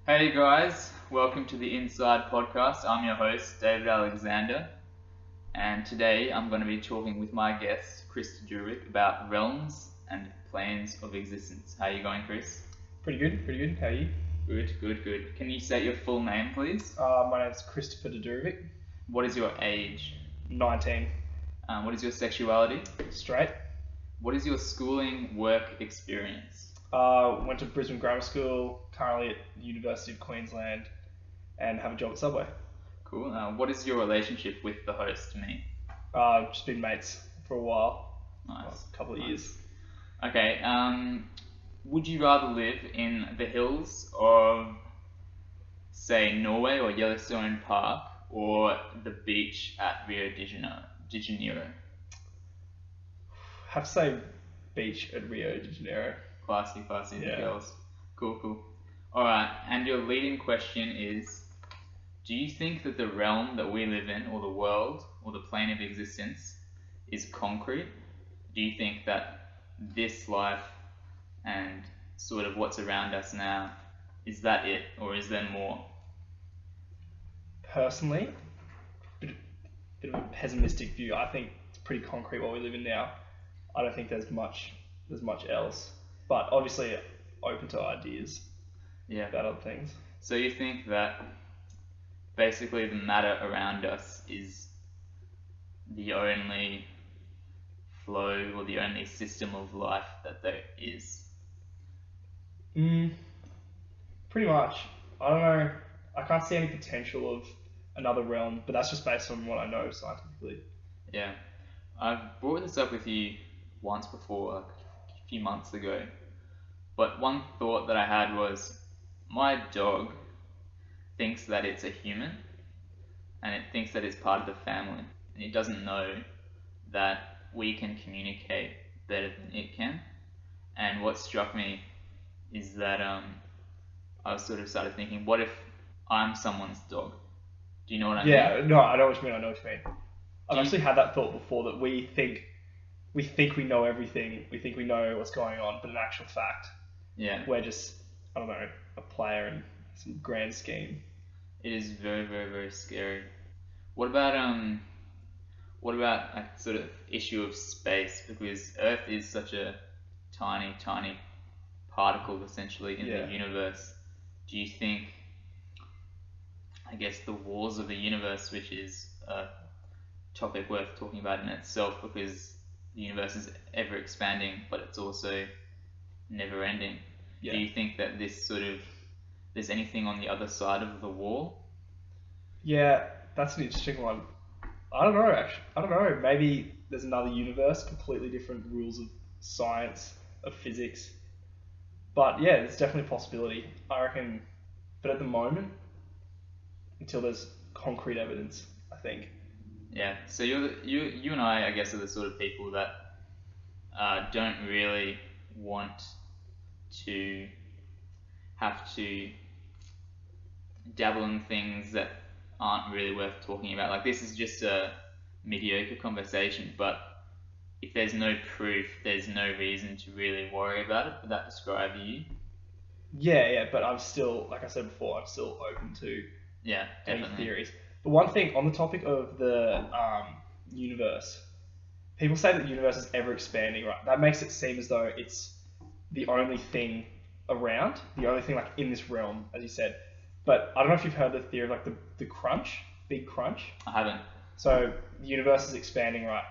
Hey guys, welcome to the Inside Podcast. I'm your host, David Alexander, and today I'm going to be talking with my guest, Chris Dudurovic, about realms and planes of existence. How are you going, Chris? Pretty good. How are you? Good. Can you state your full name, please? My name's Christopher Dudurovic, What is your age? 19, What is your sexuality? straight. What is your schooling work experience? Went to Brisbane Grammar School, currently at the University of Queensland, and have a job at Subway. Cool. What is your relationship with the host, me? Just been mates for a while, Nice. a couple of years. Okay, would you rather live in the hills of, say, Norway or Yellowstone Park, or the beach at Rio de Janeiro? Have to say beach at Rio de Janeiro. Classy, the Yeah. girls. Cool. Alright, and your leading question is, do you think that the realm that we live in, or the world, or the plane of existence, is concrete? Do you think that this life and sort of what's around us now, is that it, or is there more? Personally, bit of a pessimistic view. I think it's pretty concrete what we live in now. I don't think there's much else. But obviously open to ideas Yeah. about other things. So you think that basically the matter around us is the only flow or the only system of life that there is? Pretty much. I don't know. I can't see any potential of another realm, but that's just based on what I know scientifically. Yeah. I've brought this up with you once before, like a few months ago. But one thought that I had was, my dog thinks that it's a human, and it thinks that it's part of the family, and it doesn't know that we can communicate better than it can. And what struck me is that I was sort of started thinking, what if I'm someone's dog? Do you know what I mean? Yeah, no, I know what you mean. I've you- actually had that thought before that we think we know everything. We think we know what's going on, but in actual fact, Yeah. we're just, I don't know, a player in some grand scheme. It is very scary. What about a sort of issue of space? Because Earth is such a tiny particle essentially in Yeah. the universe. Do you think, I guess, the walls of the universe, which is a topic worth talking about in itself, because the universe is ever expanding, but it's also never ending. Yeah. Do you think that there's anything on the other side of the wall? Yeah, that's an interesting one. I don't know, actually. I don't know. Maybe there's another universe, completely different rules of science, of physics. But yeah, there's definitely a possibility. I reckon. But at the moment, until there's concrete evidence, I think. Yeah. So you and I guess, are the sort of people that don't really want to have to dabble in things that aren't really worth talking about. Like, this is just a mediocre conversation, but if there's no proof, there's no reason to really worry about it. Would that describe you? Yeah, but I'm still, like I said before, I'm still open to Yeah, any definitely. theories. But one thing on the topic of the universe, people say that the universe is ever expanding, right? That makes it seem as though it's the only thing around, the only thing like in this realm, as you said. But I don't know if you've heard the theory of like the crunch, big crunch. I haven't. So the universe is expanding, right?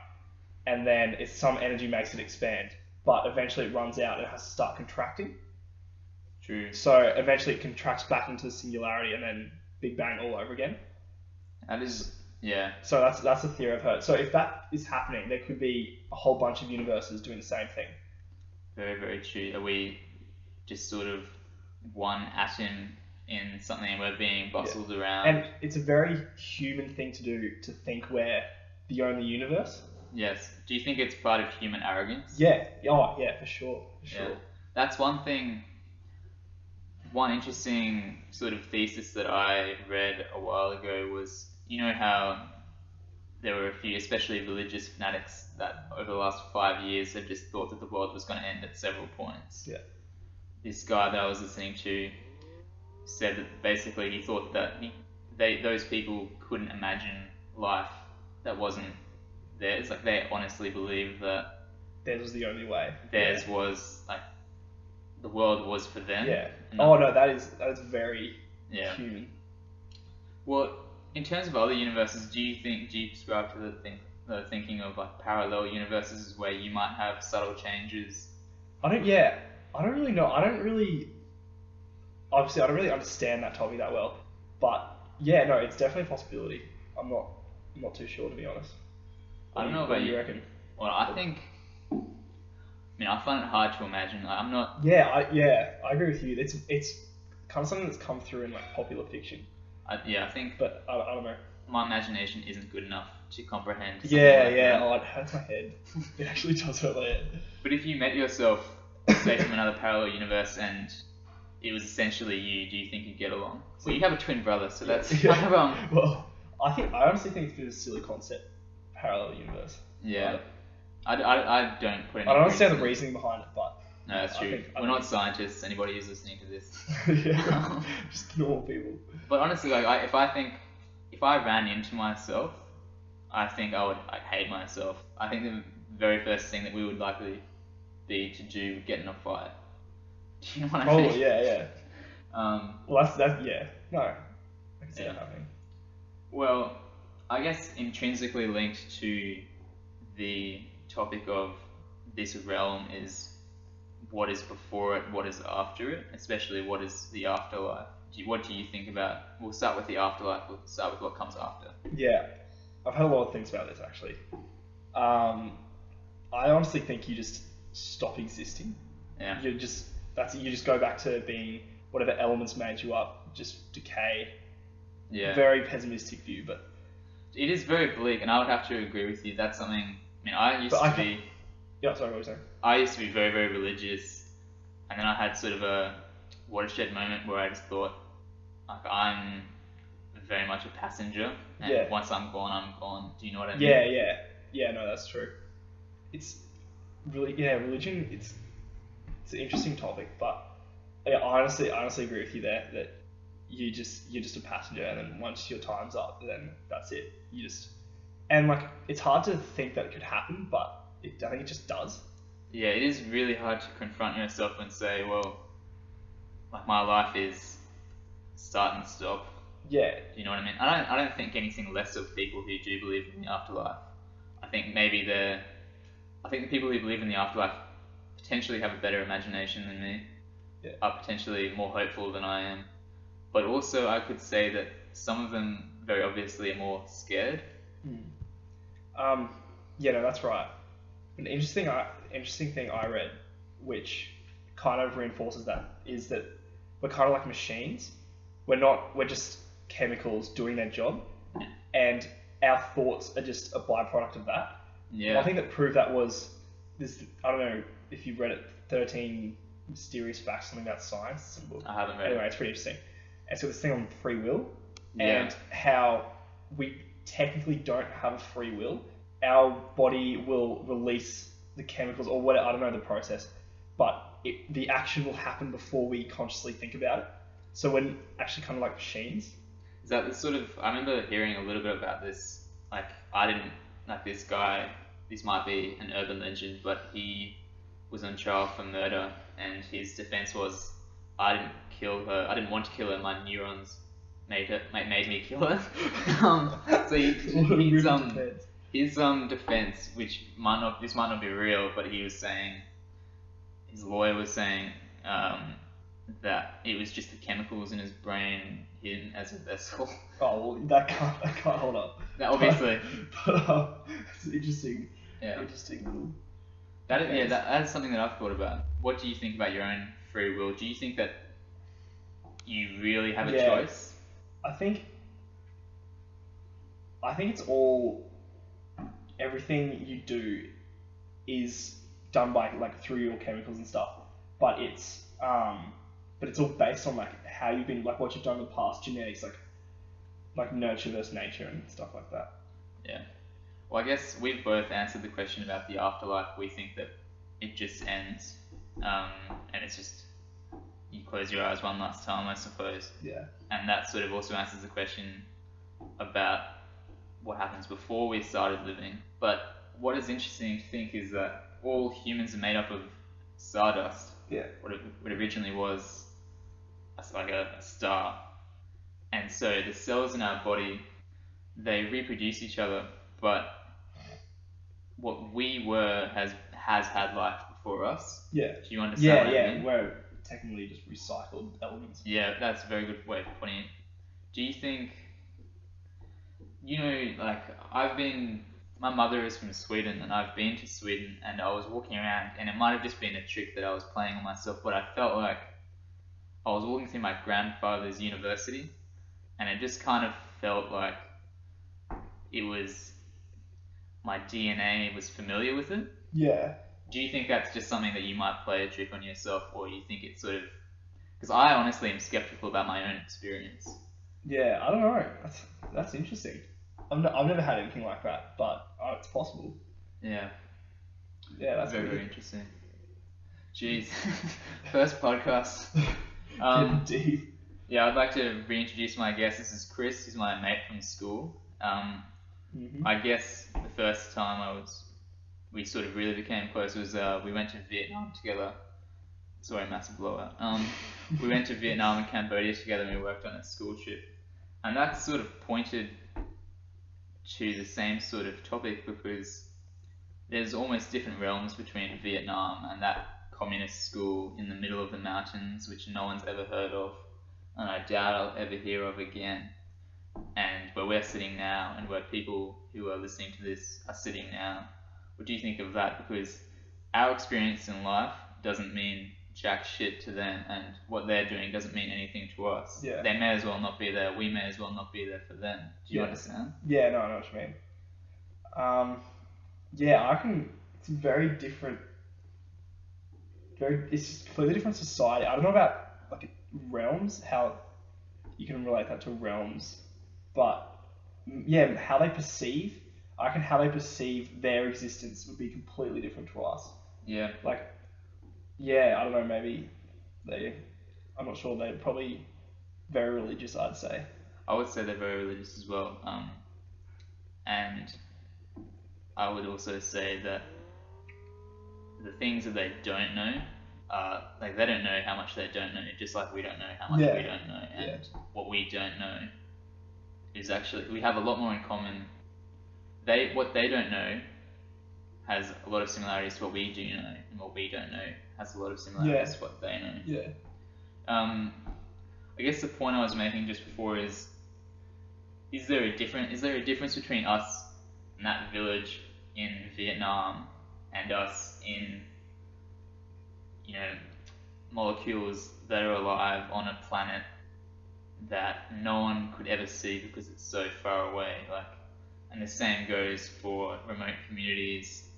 And then it's some energy makes it expand, but eventually it runs out and it has to start contracting. True. So eventually it contracts back into the singularity and then Big Bang all over again. That is, yeah. So that's the theory I've heard. So if that is happening, there could be a whole bunch of universes doing the same thing. Very true. Are we just sort of one atom in something and we're being bustled around? And it's a very human thing to do, to think we're the only universe. Yes. Do you think it's part of human arrogance? Yeah. Oh, yeah, for sure. Yeah. That's one thing. One interesting sort of thesis that I read a while ago was, you know how there were a few, especially religious fanatics, that over the last 5 years have just thought that the world was going to end at several points. Yeah. This guy that I was listening to said that basically he thought that those people couldn't imagine life that wasn't theirs. Like they honestly believed that Theirs was the only way. theirs was like the world was for them. Yeah. and Oh not- no, that is very Yeah. human. Well, in terms of other universes, do you subscribe to the thinking of like parallel universes where you might have subtle changes? I don't. Yeah. I don't really know. Obviously, I don't really understand that topic that well. But yeah, no, it's definitely a possibility. I'm not too sure, to be honest. I don't know What about do you. you reckon? Well, I find it hard to imagine. Like, I'm not. Yeah, I agree with you. It's kind of something that's come through in like popular fiction, I think but I don't know. my imagination isn't good enough to comprehend. something Yeah, like yeah. that. Oh, it hurts my head. It actually does hurt my head. But if you met yourself, say from another parallel universe, and it was essentially you, do you think you'd get along? Well, you have a twin brother, so that's kind of Well, I honestly think it's a bit of a silly concept, parallel universe. yeah. I don't put any. I don't understand the credence reasoning behind it, but in it. No, that's I true. think- I We're not think- scientists. Anybody who's listening to this. yeah, just normal people. But honestly, like if I ran into myself, I think I would hate myself. I think the very first thing that we would likely be to do would get in a fight. Do you know what I Oh mean? yeah. Well, that's yeah. No, I can see Yeah. that happening. Well, I guess intrinsically linked to the topic of this realm is what is before it, what is after it, especially what is the afterlife. What do you think about? We'll start with the afterlife. We'll start with what comes after. Yeah, I've had a lot of things about this actually. I honestly think you just stop existing. Yeah. You just go back to being whatever elements made you up, just decay. Yeah. Very pessimistic view, but It is very bleak, and I would have to agree with you. That's something. I mean, I used But I to be. yeah. Sorry, what were you saying? I used to be very, very religious, and then I had sort of a watershed moment where I just thought, like, I'm very much a passenger, and Yeah. once I'm gone, I'm gone. Do you know what I mean? Yeah. No, that's true. It's really religion. It's an interesting topic, but yeah, I honestly agree with you there that you're just a passenger, and then once your time's up, then that's it. And like it's hard to think that it could happen, but I think it just does. Yeah, it is really hard to confront yourself and say, well, like my life is start and stop. Yeah, Do you know what I mean? I don't think anything less of people who do believe in the afterlife. I think the people who believe in the afterlife potentially have a better imagination than me. Yeah. Are potentially more hopeful than I am. But also I could say that some of them very obviously are more scared. Yeah, no, that's right. An interesting thing I read, which kind of reinforces that, is that we're kind of like machines. We're just chemicals doing their job, and our thoughts are just a byproduct of that. Yeah. One thing that proved that was this. I don't know if you've read it, 13 Mysterious Facts, something about science. It's a book. I haven't read Anyway, it. it's pretty interesting. And so this thing on free will, Yeah. and how we technically don't have a free will. Our body will release the chemicals or whatever, I don't know the process, but the action will happen before we consciously think about it. So we're actually kind of like machines. Is that the sort of, I remember hearing a little bit about this, like this guy, this might be an urban legend, but he was on trial for murder, and his defense was, I didn't kill her, I didn't want to kill her, my neurons made me kill her. So his defense, which this might not be real, but he was saying, his lawyer was saying, that it was just the chemicals in his brain hidden as a vessel. Oh, well, that can't hold up. Now, obviously. But it's interesting. Yeah. Interesting little. That's something that I've thought about. What do you think about your own free will? Do you think that you really have a Yeah. choice? I think it's all, everything you do is done by like through your chemicals and stuff, but it's all based on like how you've been, like what you've done in the past, genetics, like nurture versus nature and stuff like that. Yeah. Well, I guess we've both answered the question about the afterlife. We think that it just ends, and it's just you close your eyes one last time, I suppose. Yeah. And that sort of also answers the question about what happens before we started living. But what is interesting to think is that all humans are made up of stardust. Yeah. What originally was like a star. And so the cells in our body, they reproduce each other, but what we were has had life before us. Yeah. Do you understand what I Yeah. mean? We're technically just recycled elements. Yeah, that's a very good way of putting it. Do you think, like my mother is from Sweden, and I've been to Sweden, and I was walking around, and it might have just been a trick that I was playing on myself, but I felt like I was walking through my grandfather's university, and it just kind of felt like it was my DNA was familiar with it. Yeah. Do you think that's just something that you might play a trick on yourself, or you think it's sort of... Because I honestly am skeptical about my own experience. Yeah, I don't know. That's interesting. I've never had anything like that, but it's possible. Yeah, Yeah, that's very, very weird. interesting. Jeez, first podcast. Getting deep. Yeah, I'd like to reintroduce my guest. This is Chris. He's my mate from school. I guess the first time we sort of really became close was we went to Vietnam together. Sorry, massive blowout. We went to Vietnam and Cambodia together, and we worked on a school trip, and that sort of pointed to the same sort of topic, because there's almost different realms between Vietnam and that communist school in the middle of the mountains, which no one's ever heard of, and I doubt I'll ever hear of again. And where we're sitting now, and where people who are listening to this are sitting now. What do you think of that? Because our experience in life doesn't mean jack shit to them, and what they're doing doesn't mean anything to us. Yeah. They may as well not be there. We may as well not be there for them. Do you understand? Yeah, no, I know what you mean. Yeah, I can. It's very different. It's just completely different society. I don't know about like realms, how you can relate that to realms, but yeah, how they perceive. I reckon how they perceive their existence would be completely different to us. Yeah. Like, yeah, I don't know. Maybe I'm not sure. They're probably very religious, I'd say. I would say they're very religious as well. And I would also say that the things that they don't know, like they don't know how much they don't know, just like we don't know how much we don't know. And what we don't know is actually, we have a lot more in common. What they don't know has a lot of similarities to what we do know, and what we don't know has a lot of similarities to what they know. Yeah. I guess the point I was making just before is there a difference between us in that village in Vietnam and us in, molecules that are alive on a planet that no one could ever see because it's so far away? And the same goes for remote communities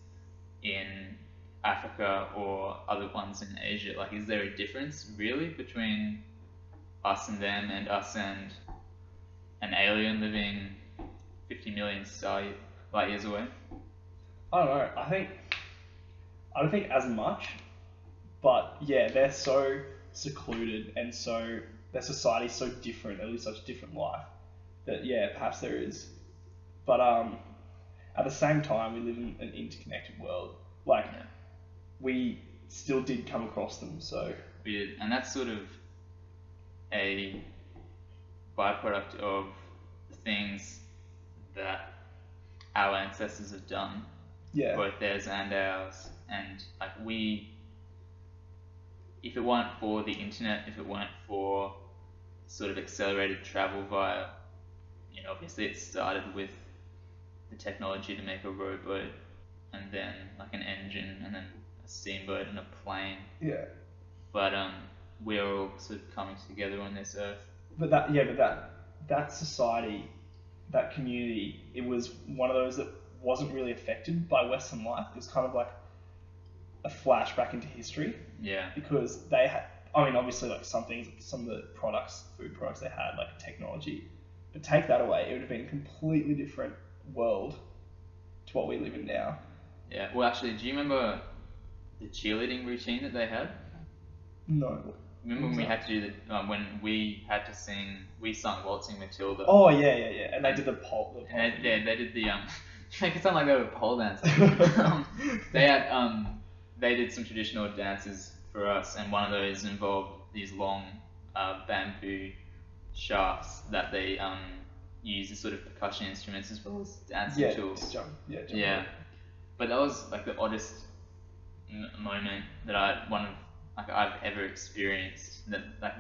in Africa or other ones in Asia. Is there a difference really between us and them, and us and an alien living 50 million light years away? I don't know. I don't think as much, but yeah, they're so secluded, and so their society's so different. They live such a different life that yeah, perhaps there is. But at the same time, we live in an interconnected world. We still did come across them, so we did, and that's sort of a byproduct of the things that our ancestors have done, both theirs and ours. And if it weren't for the internet, if it weren't for sort of accelerated travel via, obviously it started with the technology to make a rowboat, and then an engine, and then a steamboat and a plane. Yeah. But we're all sort of coming together on this earth. But that society, that community, it was one of those that wasn't really affected by Western life. It was kind of like a flashback into history. Yeah. Because they had, obviously some things, some of the food products they had, technology, but take that away, it would have been a completely different world to what we live in now. Yeah. Well, actually, do you remember the cheerleading routine that they had? No. Remember when we had to do when we had to sing, we sung Waltzing Matilda. Oh yeah. And they did the pole. And they did the make it sound like they were pole dancers. They did some traditional dances for us, and one of those involved these long bamboo shafts that they use as sort of percussion instruments as well as dancing tools. Yeah. But that was like the oddest moment that I've ever experienced. That like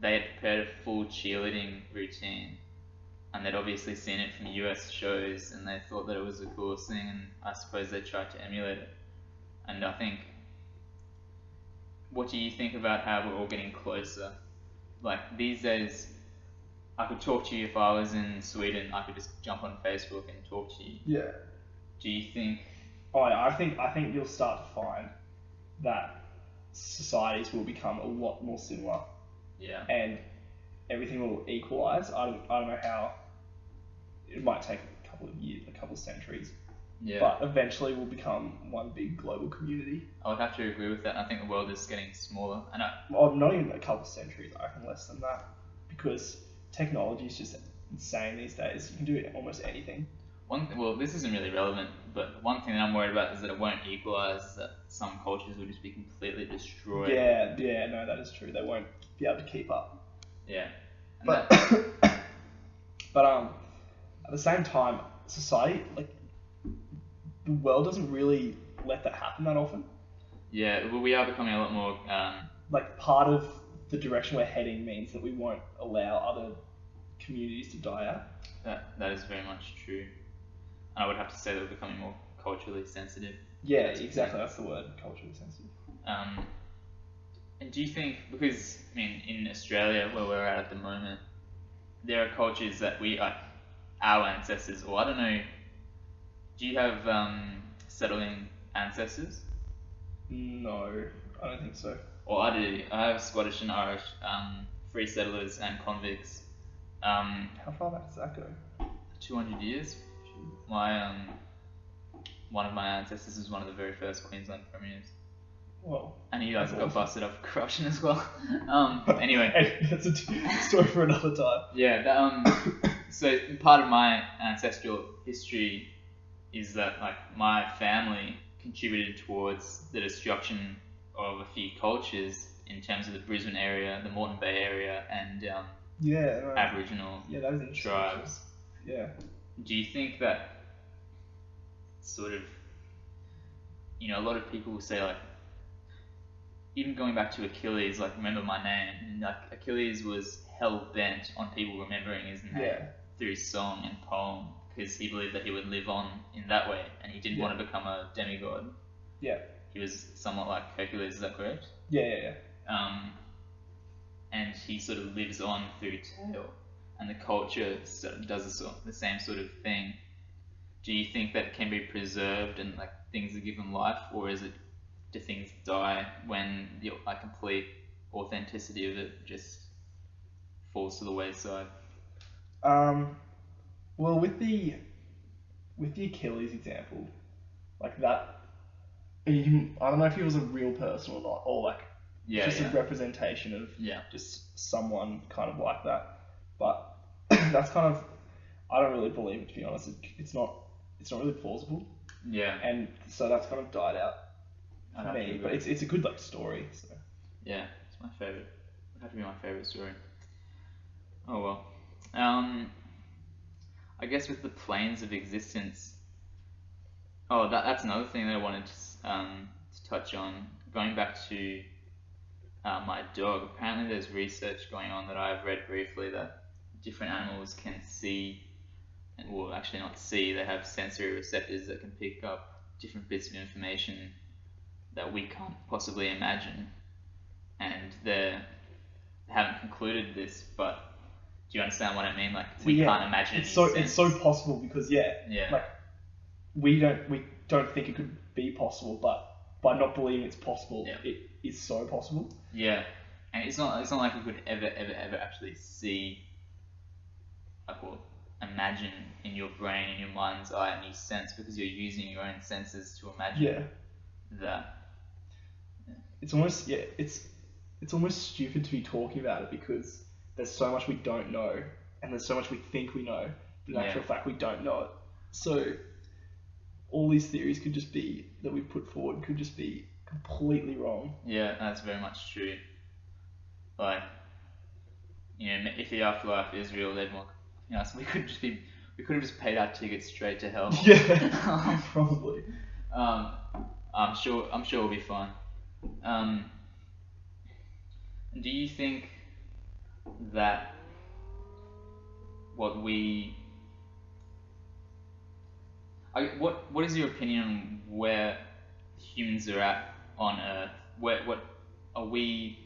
they had prepared a full cheerleading routine, and they'd obviously seen it from US shows, and they thought that it was the coolest thing, and I suppose they tried to emulate it. And I think, what do you think about how we're all getting closer? Like these days, I could talk to you if I was in Sweden. I could just jump on Facebook and talk to you. Yeah. Do you think? Oh, yeah, I think you'll start to find that societies will become a lot more similar. Yeah. And everything will equalize. I don't know how. It might take a couple of years, a couple of centuries. Yeah. But eventually we'll become one big global community. I would have to agree with that. I think the world is getting smaller. Not even a couple of centuries, I reckon less than that. Because technology is just insane these days. You can do almost anything. Well, this isn't really relevant, but one thing that I'm worried about is that it won't equalize, that some cultures will just be completely destroyed. Yeah, no, that is true. They won't be able to keep up. Yeah. But at the same time, society, like, the world doesn't really let that happen that often. Yeah, well, we are becoming a lot more... like, part of the direction we're heading means that we won't allow other communities to die out. That is very much true. And I would have to say that we're becoming more culturally sensitive. Yeah, exactly. That's the word, culturally sensitive. And do you think, because, I mean, in Australia, where we're at the moment, there are cultures that our ancestors, or I don't know, do you have settling ancestors? No, I don't think so. Well, I do. I have Scottish and Irish free settlers and convicts. How far back does that go? 200 years. My one of my ancestors was one of the very first Queensland premiers. Whoa. And he got busted up for corruption as well. Anyway. Hey, that's a story for another time. Yeah. So part of my ancestral history is that like my family contributed towards the destruction of a few cultures in terms of the Brisbane area, the Moreton Bay area, and Aboriginal that is tribes. Yeah. Do you think that sort of, a lot of people will say like, even going back to Achilles, like remember my name, and like Achilles was hell bent on people remembering his name through song and poem because he believed that he would live on in that way, and he didn't want to become a demigod. Yeah. He was somewhat like Hercules, is that correct? Yeah. And he sort of lives on through tale, and the culture does the same sort of thing. Do you think that can be preserved and like things are given life, or do things die when the complete authenticity of it just falls to the wayside? Well, with the Achilles example, like that, I don't know if he was a real person or not, or like a representation of just someone kind of like that. But that's kind of, I don't really believe it, to be honest. It's not really plausible. Yeah. And so that's kind of died out for me. But it's a good like story. So. Yeah, it's my favorite. It would have to be my favorite story. Oh well. I guess with the planes of existence. Oh, that's another thing that I wanted to touch on. Going back to my dog. Apparently, there's research going on that I've read briefly that different animals can see, well, actually not see. They have sensory receptors that can pick up different bits of information that we can't possibly imagine. And they haven't concluded this, but do you understand what I mean? Like we can't imagine. It's so possible because like we don't think it could be possible, but by not believing it's possible, it is so possible. Yeah, and it's not like you could ever actually see, like, well, imagine in your brain, in your mind's eye, any sense, because you're using your own senses to imagine that. It's almost it's almost stupid to be talking about it because there's so much we don't know, and there's so much we think we know, but in actual fact we don't know it. So all these theories could just be that we put forward could just be completely wrong. Yeah, that's very much true. Like, if the afterlife is real, then so we could have just paid our tickets straight to hell. Yeah, probably. I'm sure we'll be fine. Do you think that what is your opinion on where humans are at on Earth? What are we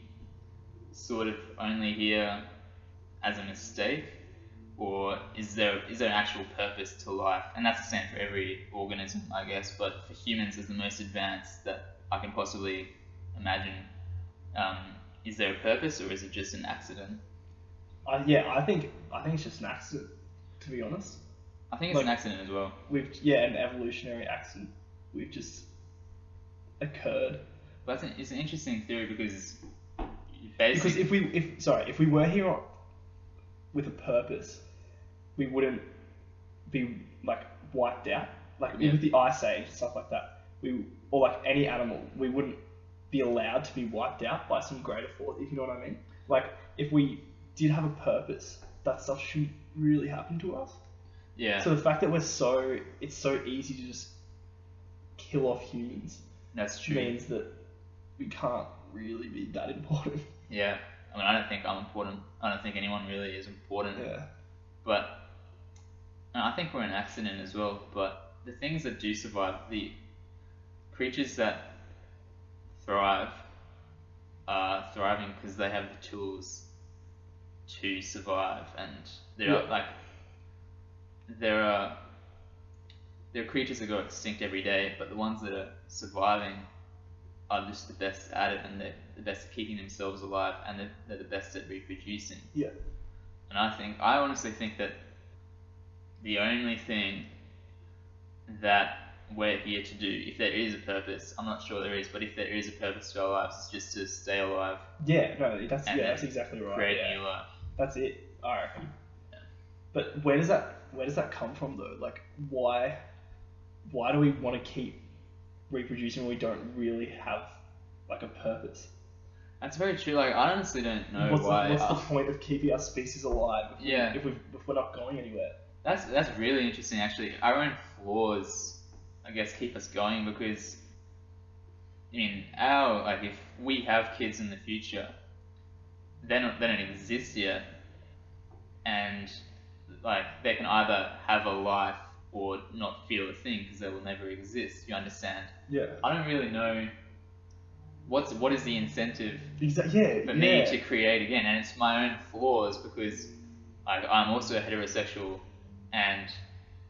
sort of only here as a mistake, or is there an actual purpose to life? And that's the same for every organism, I guess. But for humans, as the most advanced that I can possibly imagine, is there a purpose, or is it just an accident? I think it's just an accident, to be honest. I think it's an accident as well. An evolutionary accident. We've just occurred. But it's an interesting theory because basically, if we were here with a purpose, we wouldn't be like wiped out. Like with the Ice Age and stuff like that, or like any animal, we wouldn't be allowed to be wiped out by some greater force. If you know what I mean. Like if we did have a purpose, that stuff shouldn't really happen to us. Yeah. So the fact that it's so easy to just kill off humans. That's true. Means that we can't really be that important. Yeah. I mean, I don't think I'm important. I don't think anyone really is important. Yeah. But I think we're an accident as well. But the things that do survive, the creatures that thrive, are thriving because they have the tools to survive, and there are creatures that go extinct every day, but the ones that are surviving are just the best at it, and they're the best at keeping themselves alive, and they're the best at reproducing. Yeah. And I honestly think that the only thing that we're here to do, if there is a purpose, I'm not sure there is, but if there is a purpose to our lives, it's just to stay alive. Yeah, no, that's exactly right. Create a new life. That's it, I reckon. Yeah. But where does that come from though? Like, why do we want to keep reproducing when we don't really have like a purpose? That's very true. Like, I honestly don't know why. What's the point of keeping our species alive if we're not going anywhere? That's really interesting, actually. Our own flaws, I guess, keep us going because, if we have kids in the future, they don't exist yet, and like they can either have a life or not feel a thing because they will never exist. You understand? Yeah. I don't really know what is the incentive for me to create again, and it's my own flaws because like I'm also heterosexual, and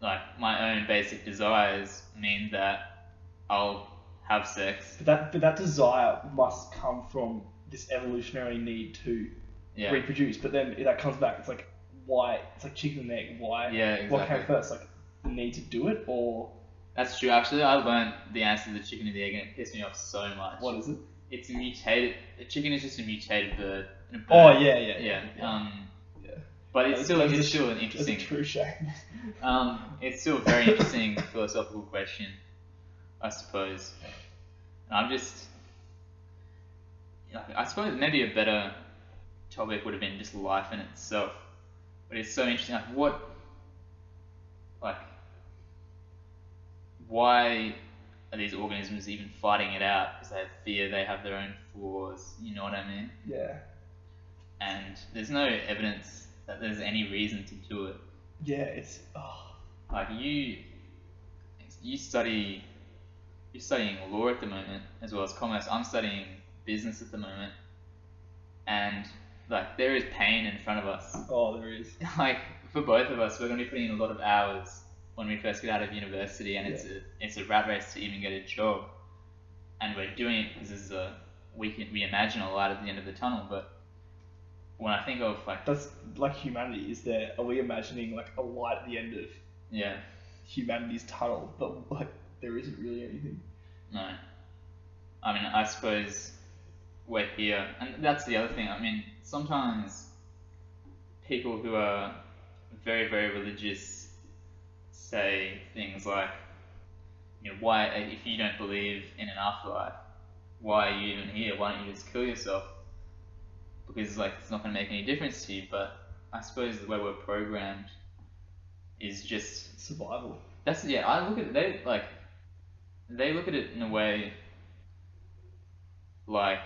like my own basic desires mean that I'll have sex. But that desire must come from this evolutionary need to reproduce. But then that comes back. It's like why? It's like chicken and egg. Why? Yeah, exactly. What came first? Like the need to do it, or? That's true. Actually, I learned the answer to the chicken and the egg, and it pissed me off so much. What is it? It's a mutated. A chicken is just a mutated bird. Oh yeah. But it's still an interesting. It's a true shame. It's still a very interesting philosophical question, I suppose. And I suppose maybe a better topic would have been just life in itself. But it's so interesting. Why are these organisms even fighting it out? Because they have fear, they have their own flaws. You know what I mean? Yeah. And there's no evidence that there's any reason to do it. Yeah, it's like you're studying law at the moment as well as commerce. I'm studying business at the moment, and like there is pain in front of us. Oh, there is. Like for both of us, we're going to be putting in a lot of hours when we first get out of university, and it's a rat race to even get a job, and we're doing it because we imagine a light at the end of the tunnel. But when I think of that's like humanity, are we imagining like a light at the end of humanity's tunnel, but like there isn't really anything? No. I mean, I suppose we're here, and that's the other thing. I mean, sometimes people who are very, very religious say things like, why, if you don't believe in an afterlife, why are you even here? Why don't you just kill yourself? Because like it's not going to make any difference to you. But I suppose the way we're programmed is just Survival. that's yeah. I look at it, they look at it in a way like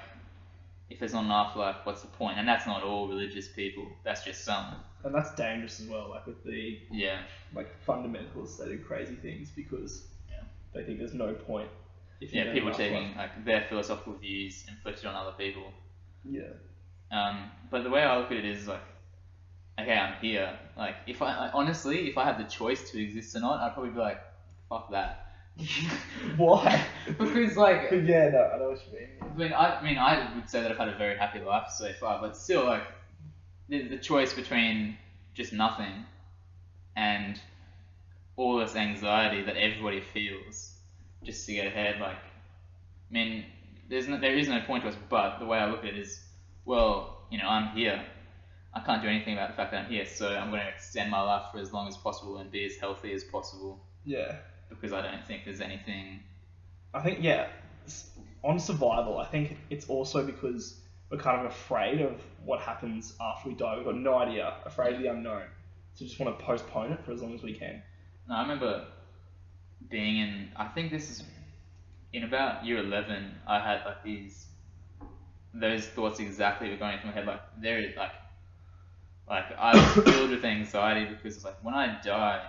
if there's not an afterlife, what's the point? And that's not all religious people. That's just some. And that's dangerous as well, like with the Yeah. like fundamentalists that do crazy things because Yeah. they think there's no point if you Yeah. don't People have taking life. like their philosophical views inflicted on other people. Yeah. But the way I look at it is like, okay, I'm here. Like, honestly, if I had the choice to exist or not, I'd probably be like, fuck that. Why? Because like, Yeah, no, I know what you mean. I would say that I've had a very happy life so far, but still, like, the choice between just nothing and all this anxiety that everybody feels just to get ahead, like, I mean, there is no point to us, but the way I look at it is, well, I'm here. I can't do anything about the fact that I'm here, so I'm going to extend my life for as long as possible and be as healthy as possible Yeah. because I don't think there's anything. I think, yeah, on survival, I think it's also because we're kind of afraid of what happens after we die. We've got no idea, afraid of the unknown. So we just want to postpone it for as long as we can. No, I remember being in, I think this is in about year 11, I had like those thoughts exactly were going through my head. Like, there is like I was filled with anxiety because it's like, when I die,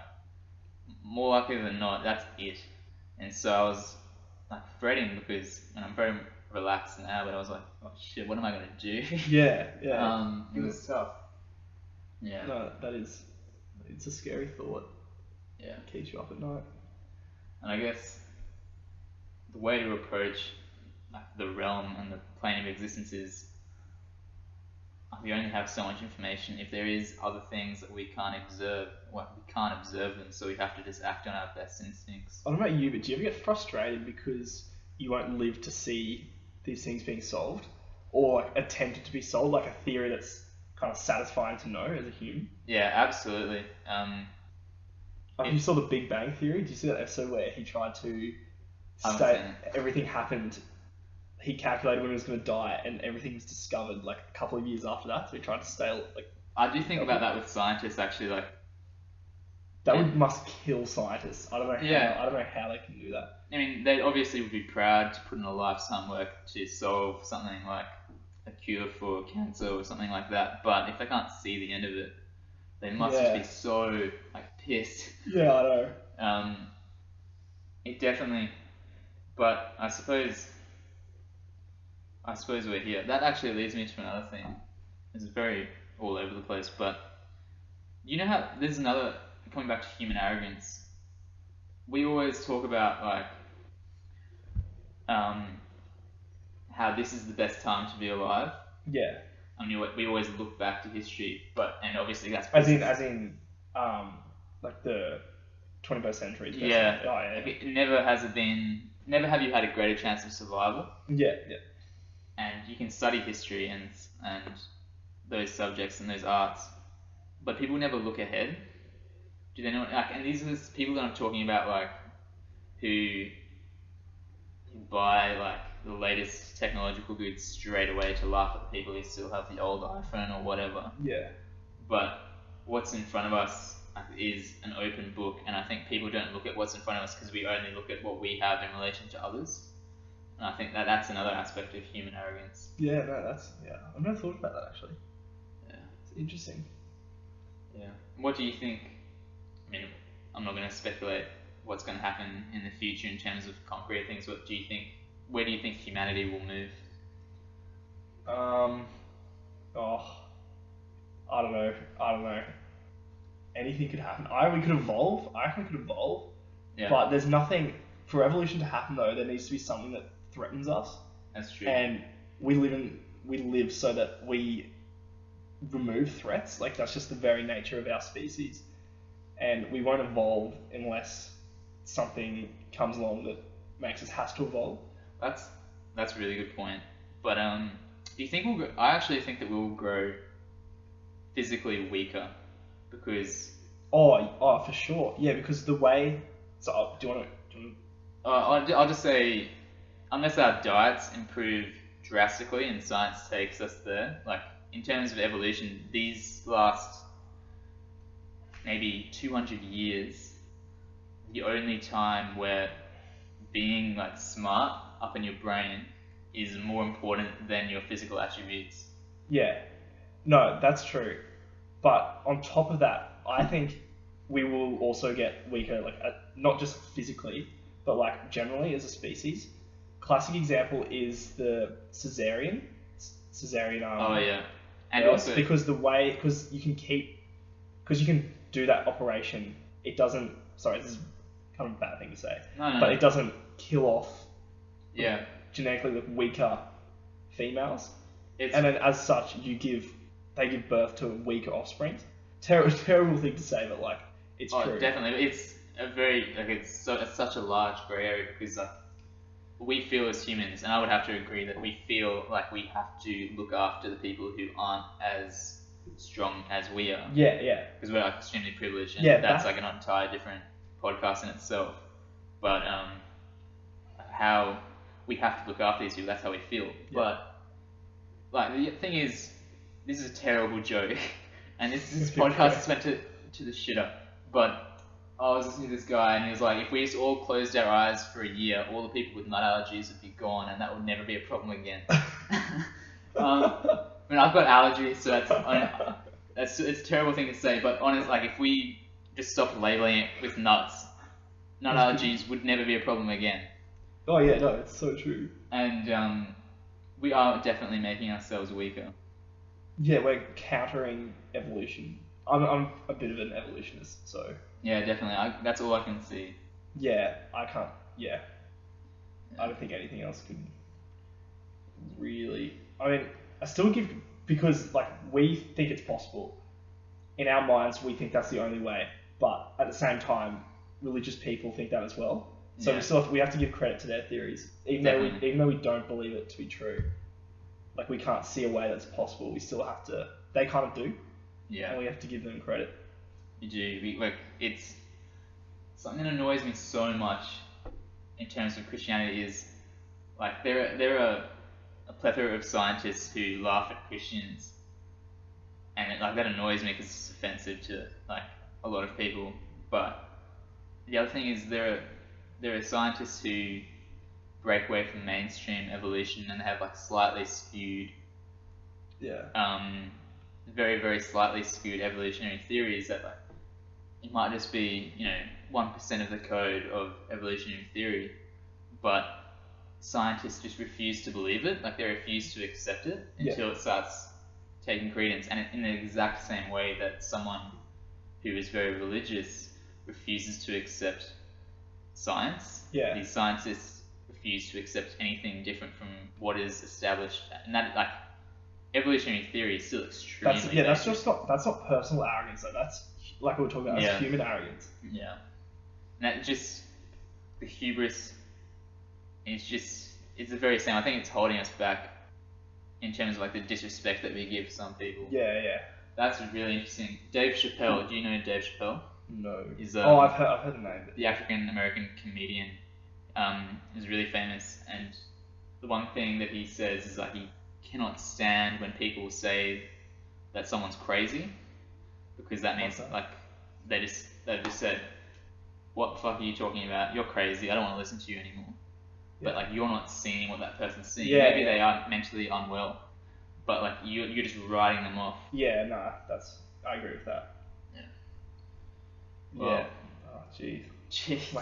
more likely than not, that's it. And so I was like fretting because, and I'm very relaxed now, but I was like, oh shit, what am I gonna do? Yeah, yeah. It was tough. Yeah, No, it's a scary thought. yeah. It keeps you up at night. And I guess the way to approach like the realm and the plane of existence is we only have so much information. If there is other things that we can't observe, well, we can't observe them, so we have to just act on our best instincts. I don't know about you, but do you ever get frustrated because you won't live to see these things being solved, or like attempted to be solved, like a theory that's kind of satisfying to know as a human? Yeah, absolutely. Like you saw the Big Bang Theory. Did you see that episode where he tried to I haven't state seen it. everything happened? He calculated when he was going to die, and everything was discovered like a couple of years after that. So he tried to stay like I do think about that with scientists actually, like that must kill scientists. I don't know how. Yeah. I don't know how they can do that. I mean, they obviously would be proud to put in a lifetime work to solve something like a cure for cancer or something like that. But if they can't see the end of it, they must just Yeah. be so like pissed. Yeah, I know. Um, it definitely, but I suppose we're here. That actually leads me to another thing. It's very all over the place, but you know how there's another coming back to human arrogance. We always talk about like um, how this is the best time to be alive. Yeah. I mean, we always look back to history, and obviously that's Um, like the 21st century. yeah. Oh, yeah. Like never has it been. Never have you had a greater chance of survival. Yeah, yeah. And you can study history and those subjects and those arts, but people never look ahead. Do they know? Like, and these are the people that I'm talking about, like who buy like the latest technological goods straight away to laugh at the people who still have the old iPhone or whatever. Yeah. But what's in front of us is an open book, and I think people don't look at what's in front of us because we only look at what we have in relation to others. And I think that's another aspect of human arrogance. Yeah, no, I've never thought about that actually. Yeah. It's interesting. Yeah. What do you think? I mean, I'm not going to speculate what's going to happen in the future in terms of concrete things. What do you think? Where do you think humanity will move? Oh, I don't know. Anything could happen. We could evolve. I reckon we could evolve. Yeah. But there's nothing for evolution to happen though. There needs to be something that threatens us. That's true. And we live so that we remove threats. Like that's just the very nature of our species. And we won't evolve unless something comes along that makes us have to evolve. That's a really good point. But Do you think we'll go, I actually think that we'll grow physically weaker because Oh, for sure. Yeah, because the way. So, do you want to? I'll just say, unless our diets improve drastically and science takes us there, like in terms of evolution, these last maybe 200 years, the only time where being like smart up in your brain is more important than your physical attributes. Yeah. No, that's true. But on top of that, I think we will also get weaker, like not just physically, but like generally as a species. Classic example is the cesarean Oh yeah, and birth, also because because you can do that operation. It doesn't. Sorry, this is kind of a bad thing to say, no, but it doesn't kill off yeah, genetically like weaker females, it's and then as such they give birth to weaker offspring. Terrible thing to say, but like it's true. definitely it's a very like it's such a large grey area because like we feel as humans, and I would have to agree that we feel like we have to look after the people who aren't as strong as we are. Yeah, yeah. Because we're like extremely privileged, and Yeah, that's like an entire different podcast in itself. But how we have to look after these people, that's how we feel. Yeah. But like the thing is, this is a terrible joke, and this podcast is meant to the shitter. But I was listening to this guy, and he was like, if we just all closed our eyes for a year, all the people with nut allergies would be gone, and that would never be a problem again. I mean, I've got allergies, so it's a terrible thing to say. But honestly, like if we just stopped labeling it with nuts, nut allergies would never be a problem again. Oh yeah, no, it's so true. And we are definitely making ourselves weaker. Yeah, we're countering evolution. I'm a bit of an evolutionist, so Yeah, definitely. That's all I can see. yeah, I can't. Yeah, I don't think anything else can really. I mean, I still give because like we think it's possible. In our minds, we think that's the only way, but at the same time, religious people think that as well. So Yeah. we have to give credit to their theories, even Definitely. though we don't believe it to be true. Like we can't see a way that's possible. We still have to. They kind of do, and Yeah, we have to give them credit. you do. Like it's something that annoys me so much in terms of Christianity is like there are a plethora of scientists who laugh at Christians, and like that annoys me because it's offensive to like a lot of people. But the other thing is there are scientists who break away from mainstream evolution and they have like slightly skewed, Yeah. very very slightly skewed evolutionary theories that like it might just be 1% of the code of evolutionary theory, but scientists just refuse to believe it. Like they refuse to accept it until it starts taking credence, and in the exact same way that someone who is very religious refuses to accept science. Yeah. These scientists refuse to accept anything different from what is established, and that like evolutionary theory is still extremely. That's not personal arrogance though. That's like we were talking about. That's human arrogance. Yeah. And that just the hubris. It's the very same. I think it's holding us back in terms of like the disrespect that we give some people. Yeah, yeah. That's really interesting. Dave Chappelle. Do you know Dave Chappelle? No. Is I've heard the name. The African American comedian. Is really famous, and the one thing that he says is like he cannot stand when people say that someone's crazy, because that means like they've just said, what the fuck are you talking about? You're crazy. I don't want to listen to you anymore. But like you're not seeing what that person's seeing. Yeah, Maybe they are mentally unwell, but like you're just writing them off. Yeah, no, I agree with that. Yeah. Well, yeah. Oh, Jeez.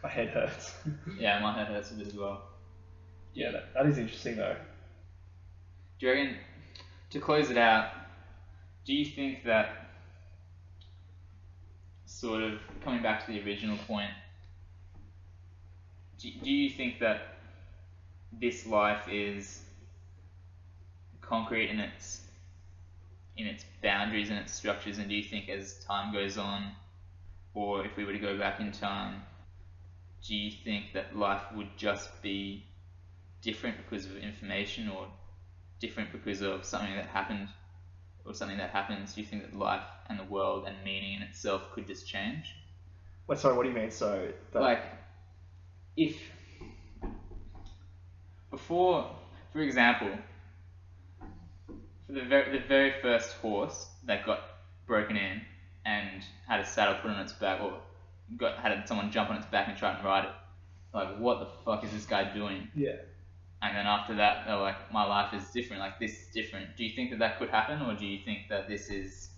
My head hurts. Yeah, my head hurts a bit as well. Yeah, that is interesting though. Do you reckon, to close it out, do you think that, sort of coming back to the original point, do you think that this life is concrete in its boundaries and its structures, and do you think as time goes on, or if we were to go back in time, do you think that life would just be different because of information, or different because of something that happened or something that happens? Do you think that life and the world and meaning in itself could just change? Wait, sorry, what do you mean? So, Like, if before, for example, for the very first horse that got broken in and had a saddle put on its back, or had someone jump on its back and try and ride it, like, what the fuck is this guy doing? yeah. And then after that, they're like, my life is different, like, this is different. Do you think that that could happen, or do you think that this is,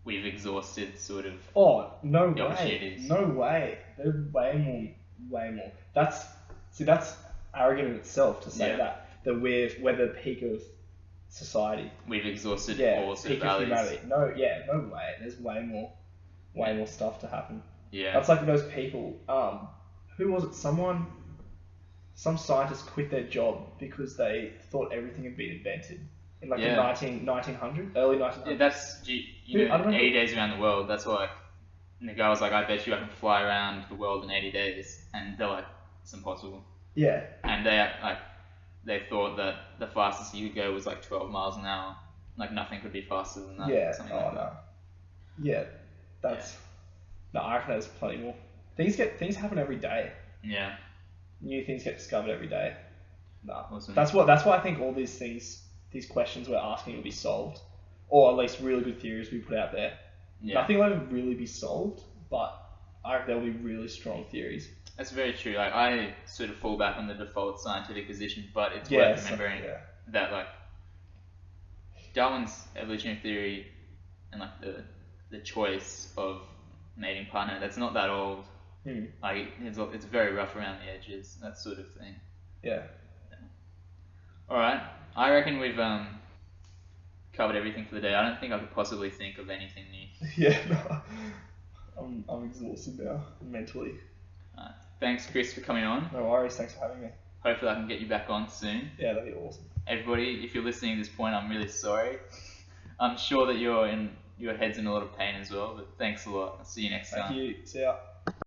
we've exhausted sort of Oh, no the way. opportunities? No way. There's way more. That's arrogant in itself to say Yeah. that we're the peak of society. We've exhausted Yeah, all sort of peak of values. humanity. No way. There's way more stuff to happen. Yeah. That's like those people. Who was it? Some scientist quit their job because they thought everything had been invented in like Yeah. the 1900s, early 1900s. Yeah, that's, Dude, I don't know. 80 days around the world, that's like, and the guy was like, I bet you I can fly around the world in 80 days. And they're like, it's impossible. Yeah. And they thought that the fastest you could go was like 12 miles an hour. Like, nothing could be faster than that. Yeah. Something Oh like no. that. Yeah. That's no. I reckon there's plenty more. Things happen every day. Yeah. New things get discovered every day. No. Awesome. That's why I think all these questions we're asking will be solved, or at least really good theories we put out there. Yeah. Nothing will ever really be solved, but I reckon there'll be really strong theories. That's very true. Like, I sort of fall back on the default scientific position, but it's Yeah, worth remembering yeah. that, like, Darwin's evolutionary theory and, like, the choice of mating partner, that's not that old. Like, it's very rough around the edges, that sort of thing. Yeah. Alright, I reckon we've covered everything for the day. I don't think I could possibly think of anything new. Yeah. No. I'm exhausted now mentally. Thanks, Chris, for coming on. No worries. Thanks for having me. Hopefully I can get you back on soon. Yeah, that'd be awesome. Everybody, if you're listening at this point, I'm really sorry. I'm sure that your head's in a lot of pain as well, but thanks a lot. I'll see you next time. Thank you. See ya.